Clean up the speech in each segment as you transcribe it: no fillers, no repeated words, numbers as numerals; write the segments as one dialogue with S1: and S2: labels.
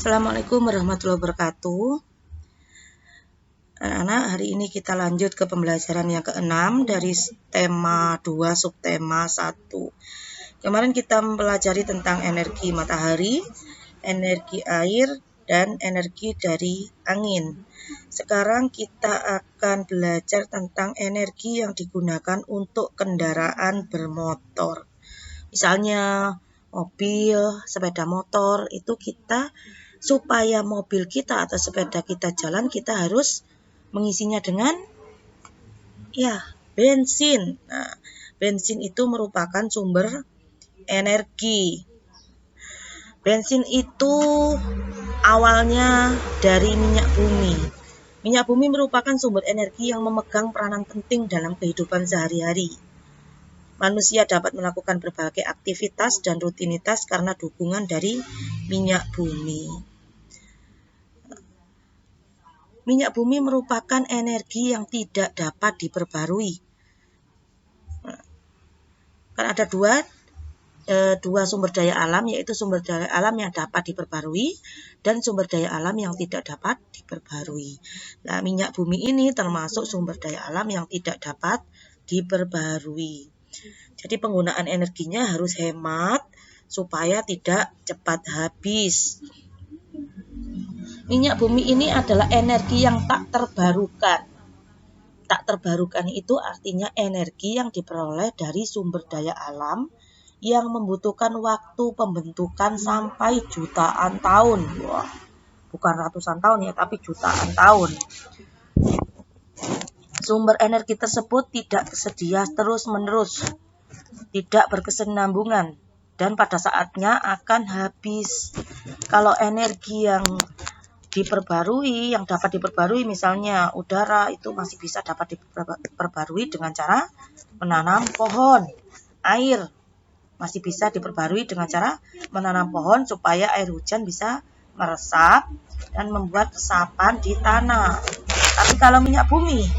S1: Assalamualaikum warahmatullahi wabarakatuh. Anak-anak, hari ini kita lanjut ke pembelajaran yang ke-6 dari tema 2 subtema 1. Kemarin kita mempelajari tentang energi matahari, energi air, dan energi dari angin. Sekarang kita akan belajar tentang energi yang digunakan untuk kendaraan bermotor. Misalnya mobil, sepeda motor, itu kita supaya mobil kita atau sepeda kita jalan, kita harus mengisinya dengan bensin. Nah, bensin itu merupakan sumber energi. Bensin itu awalnya dari minyak bumi. Minyak bumi merupakan sumber energi yang memegang peranan penting dalam kehidupan sehari-hari. Manusia dapat melakukan berbagai aktivitas dan rutinitas karena dukungan dari minyak bumi. Minyak bumi merupakan energi yang tidak dapat diperbarui. Kan ada dua sumber daya alam, yaitu sumber daya alam yang dapat diperbarui dan sumber daya alam yang tidak dapat diperbarui. Nah, minyak bumi ini termasuk sumber daya alam yang tidak dapat diperbarui. Jadi penggunaan energinya harus hemat supaya tidak cepat habis. Minyak bumi ini adalah energi yang tak terbarukan. Tak terbarukan itu artinya energi yang diperoleh dari sumber daya alam yang membutuhkan waktu pembentukan sampai jutaan tahun. Wah, bukan ratusan tahun ya, tapi jutaan tahun. Sumber energi tersebut tidak tersedia terus-menerus, tidak berkesinambungan, dan pada saatnya akan habis. Kalau energi yang dapat diperbarui, misalnya udara, itu masih bisa dapat diperbarui dengan cara menanam pohon. Air masih bisa diperbarui dengan cara menanam pohon supaya air hujan bisa meresap dan membuat resapan di tanah. Tapi kalau minyak bumi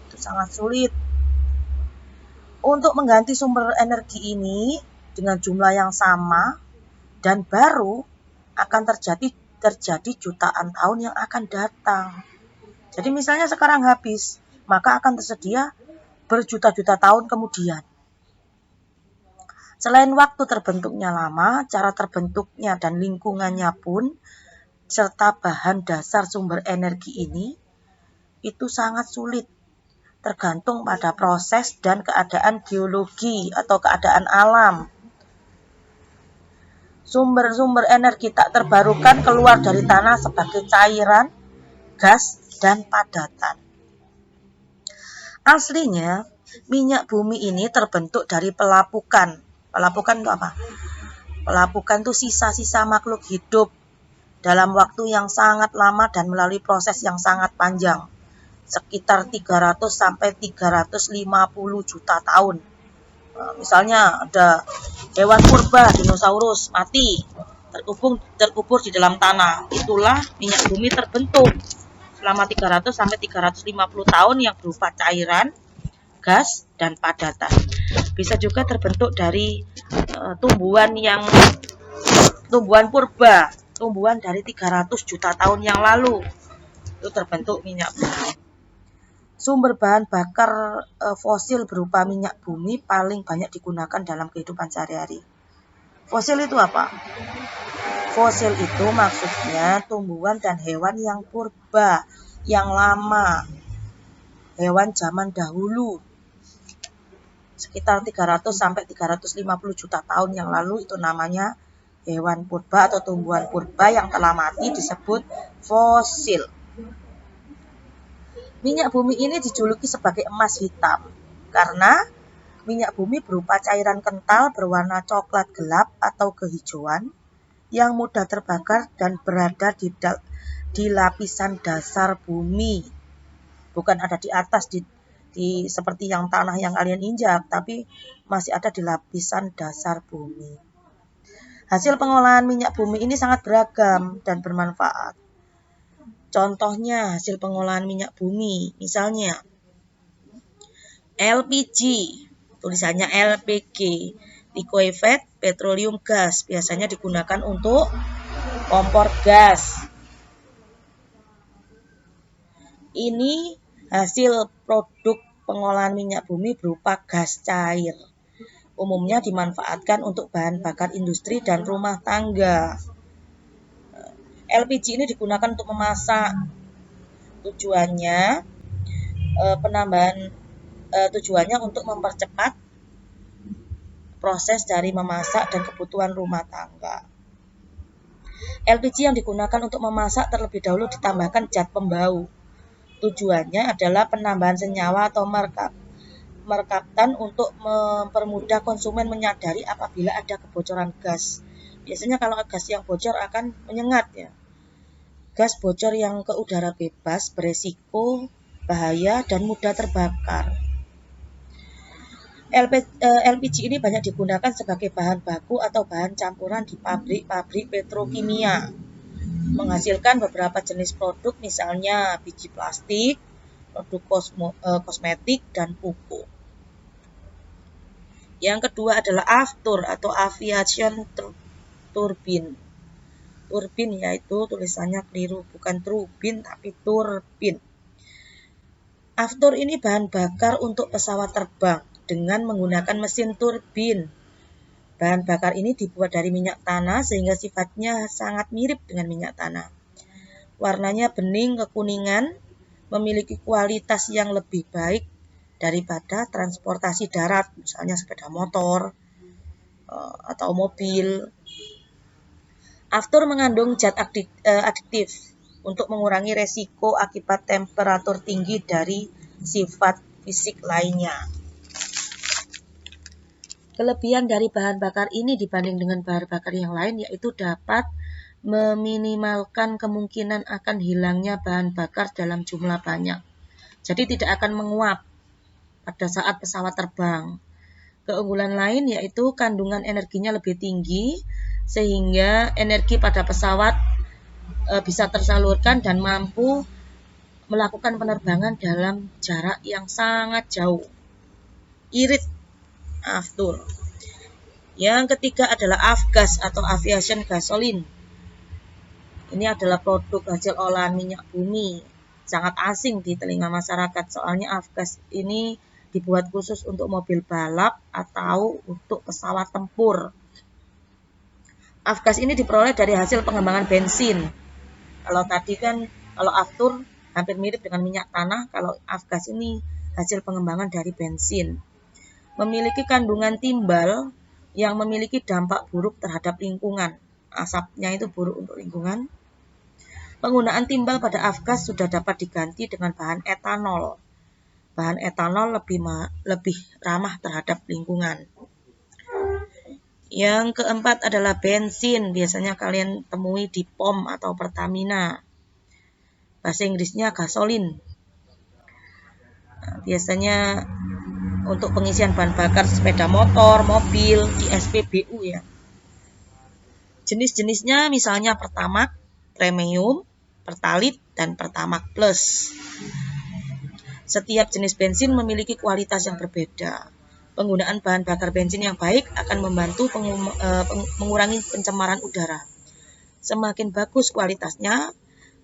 S1: itu sangat sulit. Untuk mengganti sumber energi ini dengan jumlah yang sama dan baru akan terjadi jutaan tahun yang akan datang. Jadi misalnya sekarang habis, maka akan tersedia berjuta-juta tahun kemudian. Selain waktu terbentuknya lama, cara terbentuknya dan lingkungannya pun, serta bahan dasar sumber energi ini, itu sangat sulit. Tergantung pada proses dan keadaan geologi atau keadaan alam. Sumber-sumber energi tak terbarukan keluar dari tanah sebagai cairan, gas, dan padatan. Aslinya, minyak bumi ini terbentuk dari pelapukan. Pelapukan itu apa? Pelapukan itu sisa-sisa makhluk hidup dalam waktu yang sangat lama dan melalui proses yang sangat panjang, sekitar 300 sampai 350 juta tahun. Misalnya ada hewan purba, dinosaurus, mati, terkubur di dalam tanah. Itulah minyak bumi terbentuk selama 300 sampai 350 tahun yang berupa cairan, gas, dan padatan. Bisa juga terbentuk dari tumbuhan purba, tumbuhan dari 300 juta tahun yang lalu. Itu terbentuk minyak bumi. Sumber bahan bakar fosil berupa minyak bumi paling banyak digunakan dalam kehidupan sehari-hari. Fosil itu apa? Fosil itu maksudnya tumbuhan dan hewan yang purba, yang lama, hewan zaman dahulu. Sekitar 300 sampai 350 juta tahun yang lalu, itu namanya hewan purba atau tumbuhan purba yang telah mati, disebut fosil. Minyak bumi ini dijuluki sebagai emas hitam karena minyak bumi berupa cairan kental berwarna coklat gelap atau kehijauan yang mudah terbakar dan berada di lapisan dasar bumi. Bukan ada di atas di seperti yang tanah yang kalian injak, tapi masih ada di lapisan dasar bumi. Hasil pengolahan minyak bumi ini sangat beragam dan bermanfaat. Contohnya hasil pengolahan minyak bumi, misalnya LPG, tulisannya LPG, liquefied petroleum gas, biasanya digunakan untuk Kompor gas. Ini hasil produk pengolahan minyak bumi berupa gas cair. Umumnya dimanfaatkan untuk bahan bakar industri dan rumah tangga. LPG ini digunakan untuk memasak. Tujuannya untuk mempercepat proses dari memasak dan kebutuhan rumah tangga. LPG yang digunakan untuk memasak terlebih dahulu ditambahkan zat pembau. Tujuannya adalah penambahan senyawa atau merekatkan untuk mempermudah konsumen menyadari apabila ada kebocoran gas. Biasanya kalau gas yang bocor akan menyengat ya. Gas bocor yang ke udara bebas beresiko bahaya dan mudah terbakar. LPG ini banyak digunakan sebagai bahan baku atau bahan campuran di pabrik-pabrik petrokimia, menghasilkan beberapa jenis produk misalnya biji plastik, produk kosmetik, dan pupuk. Yang kedua adalah aftur atau aviation turbine. Turbin yaitu tulisannya keliru, bukan turbin tapi turbin. Aftur ini bahan bakar untuk pesawat terbang dengan menggunakan mesin turbin. Bahan bakar ini dibuat dari minyak tanah sehingga sifatnya sangat mirip dengan minyak tanah. Warnanya bening kekuningan, memiliki kualitas yang lebih baik daripada transportasi darat, misalnya sepeda motor atau mobil. Aftur mengandung zat adiktif untuk mengurangi resiko akibat temperatur tinggi dari sifat fisik lainnya. Kelebihan dari bahan bakar ini dibanding dengan bahan bakar yang lain yaitu dapat meminimalkan kemungkinan akan hilangnya bahan bakar dalam jumlah banyak. Jadi tidak akan menguap pada saat pesawat terbang. Keunggulan lain yaitu kandungan energinya lebih tinggi sehingga energi pada pesawat bisa tersalurkan dan mampu melakukan penerbangan dalam jarak yang sangat jauh. Irit aftur. Yang ketiga adalah avgas atau aviation gasoline. Ini adalah produk hasil olahan minyak bumi. Sangat asing di telinga masyarakat soalnya avgas ini dibuat khusus untuk mobil balap atau untuk pesawat tempur. Avgas ini diperoleh dari hasil pengembangan bensin. Kalau tadi kan kalau aftur hampir mirip dengan minyak tanah, kalau avgas ini hasil pengembangan dari bensin. Memiliki kandungan timbal yang memiliki dampak buruk terhadap lingkungan. Asapnya itu buruk untuk lingkungan. Penggunaan timbal pada avgas sudah dapat diganti dengan bahan etanol. Bahan etanol lebih ramah terhadap lingkungan. Yang keempat adalah bensin. Biasanya kalian temui di POM atau Pertamina. Bahasa Inggrisnya gasolin. Biasanya untuk pengisian bahan bakar sepeda motor, mobil, di SPBU ya. Jenis-jenisnya misalnya Pertamax, Premium, Pertalite, dan Pertamax Plus. Setiap jenis bensin memiliki kualitas yang berbeda. Penggunaan bahan bakar bensin yang baik akan membantu mengurangi pencemaran udara. Semakin bagus kualitasnya,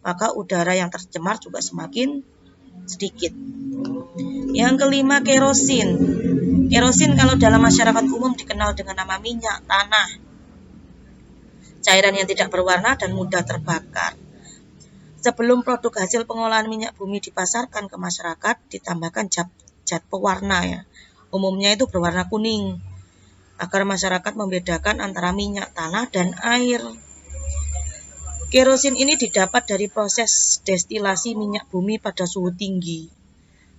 S1: maka udara yang tercemar juga semakin sedikit. Yang kelima, kerosin. Kerosin kalau dalam masyarakat umum dikenal dengan nama minyak tanah. Cairan yang tidak berwarna dan mudah terbakar. Sebelum produk hasil pengolahan minyak bumi dipasarkan ke masyarakat, ditambahkan zat pewarna ya. Umumnya itu berwarna kuning, agar masyarakat membedakan antara minyak tanah dan air. Kerosin ini didapat dari proses destilasi minyak bumi pada suhu tinggi.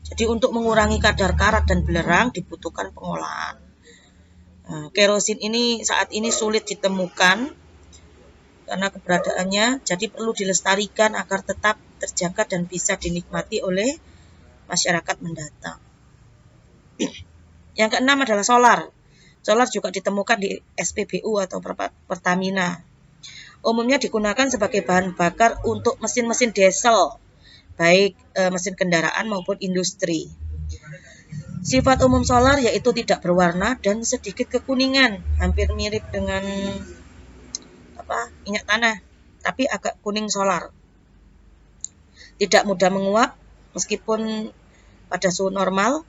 S1: Jadi untuk mengurangi kadar karat dan belerang dibutuhkan pengolahan. Kerosin ini saat ini sulit ditemukan karena keberadaannya, jadi perlu dilestarikan agar tetap terjaga dan bisa dinikmati oleh masyarakat mendatang. Yang keenam adalah solar. Solar juga ditemukan di SPBU atau Pertamina. Umumnya digunakan sebagai bahan bakar untuk mesin-mesin diesel, baik mesin kendaraan maupun industri. Sifat umum solar yaitu tidak berwarna dan sedikit kekuningan, hampir mirip dengan minyak tanah. tapi agak kuning solar. Tidak mudah menguap meskipun pada suhu normal,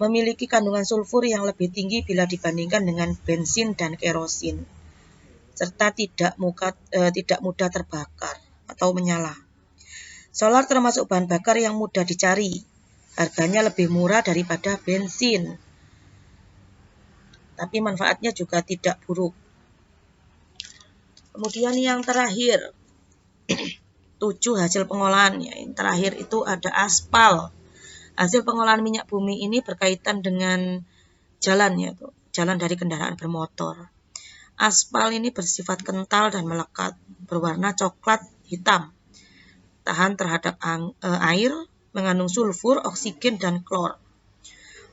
S1: memiliki kandungan sulfur yang lebih tinggi bila dibandingkan dengan bensin dan kerosin, serta tidak mudah terbakar atau menyala. Solar termasuk bahan bakar yang mudah dicari, harganya lebih murah daripada bensin, tapi manfaatnya juga tidak buruk. Kemudian yang terakhir, 7 hasil pengolahan. Yang terakhir itu ada aspal. Hasil pengolahan minyak bumi ini berkaitan dengan jalan, yaitu jalan dari kendaraan bermotor. Aspal ini bersifat kental dan melekat, berwarna coklat hitam, tahan terhadap air, mengandung sulfur, oksigen, dan klor.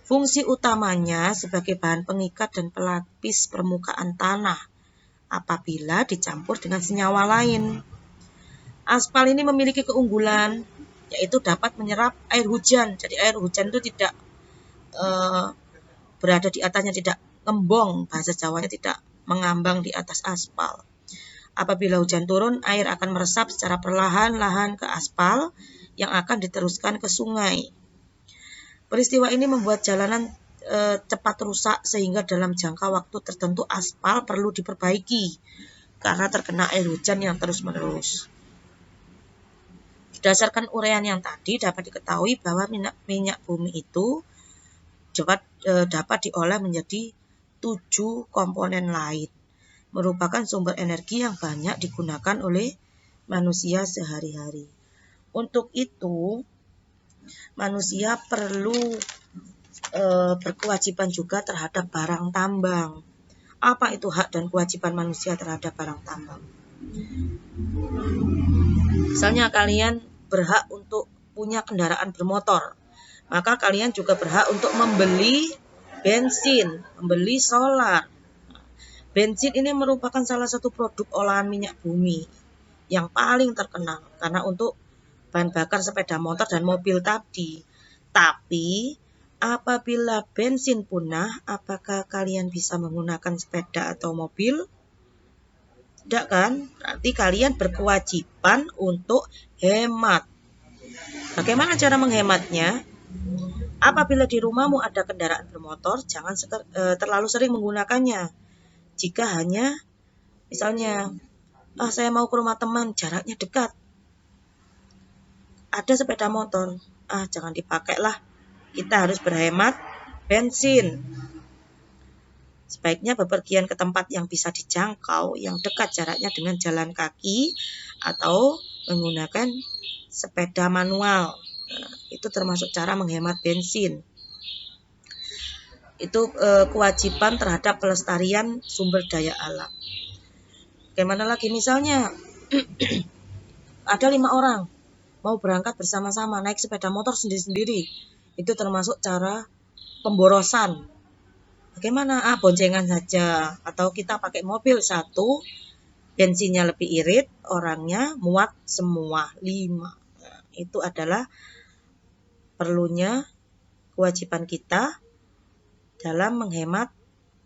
S1: Fungsi utamanya sebagai bahan pengikat dan pelapis permukaan tanah apabila dicampur dengan senyawa lain. Aspal ini memiliki keunggulan, yaitu dapat menyerap air hujan. Jadi air hujan itu tidak berada di atasnya, tidak ngembong, bahasa Jawanya tidak mengambang di atas aspal. Apabila hujan turun, air akan meresap secara perlahan-lahan ke aspal yang akan diteruskan ke sungai. Peristiwa ini membuat jalanan cepat rusak sehingga dalam jangka waktu tertentu aspal perlu diperbaiki karena terkena air hujan yang terus-menerus. Berdasarkan uraian yang tadi dapat diketahui bahwa minyak bumi itu dapat diolah menjadi 7 komponen lain, merupakan sumber energi yang banyak digunakan oleh manusia sehari-hari. Untuk itu, manusia perlu berkewajiban juga terhadap barang tambang. Apa itu hak dan kewajiban manusia terhadap barang tambang? Misalnya kalian berhak untuk punya kendaraan bermotor, maka kalian juga berhak untuk membeli bensin, membeli solar. Bensin ini merupakan salah satu produk olahan minyak bumi yang paling terkenal karena untuk bahan bakar sepeda motor dan mobil tadi. Tapi apabila bensin punah, apakah kalian bisa menggunakan sepeda atau mobil? Tidak kan? Berarti kalian berkewajiban untuk hemat. Bagaimana cara menghematnya? Apabila di rumahmu ada kendaraan bermotor, jangan terlalu sering menggunakannya. Jika hanya misalnya, saya mau ke rumah teman, jaraknya dekat, ada sepeda motor, jangan dipakai lah. Kita harus berhemat bensin. Sebaiknya bepergian ke tempat yang bisa dijangkau, yang dekat jaraknya dengan jalan kaki atau menggunakan sepeda manual. Itu termasuk cara menghemat bensin. Itu kewajiban terhadap pelestarian sumber daya alam. Bagaimana lagi misalnya ada 5 orang mau berangkat bersama-sama naik sepeda motor sendiri-sendiri. Itu termasuk cara pemborosan. Bagaimana? Boncengan saja. Atau kita pakai mobil 1, bensinnya lebih irit, orangnya muat semua 5. Itu adalah perlunya kewajiban kita dalam menghemat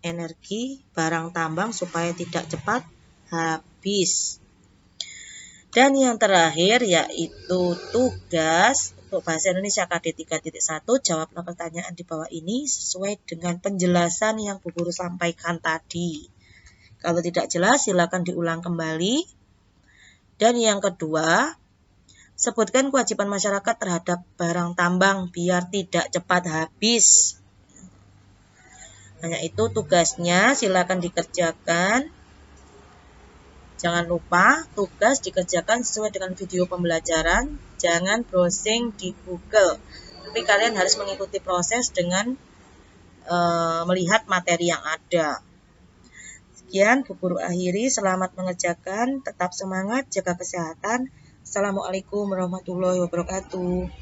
S1: energi barang tambang supaya tidak cepat habis. Dan yang terakhir yaitu tugas untuk bahasa Indonesia KD 3.1, jawablah pertanyaan di bawah ini sesuai dengan penjelasan yang Bu Guru sampaikan tadi. Kalau tidak jelas silakan diulang kembali. Dan yang kedua, sebutkan kewajiban masyarakat terhadap barang tambang biar tidak cepat habis. Hanya itu tugasnya, silakan dikerjakan. Jangan lupa tugas dikerjakan sesuai dengan video pembelajaran. Jangan browsing di Google. Tapi kalian harus mengikuti proses dengan melihat materi yang ada. Sekian Bu Guru akhiri. Selamat mengerjakan. Tetap semangat, jaga kesehatan. Assalamualaikum warahmatullahi wabarakatuh.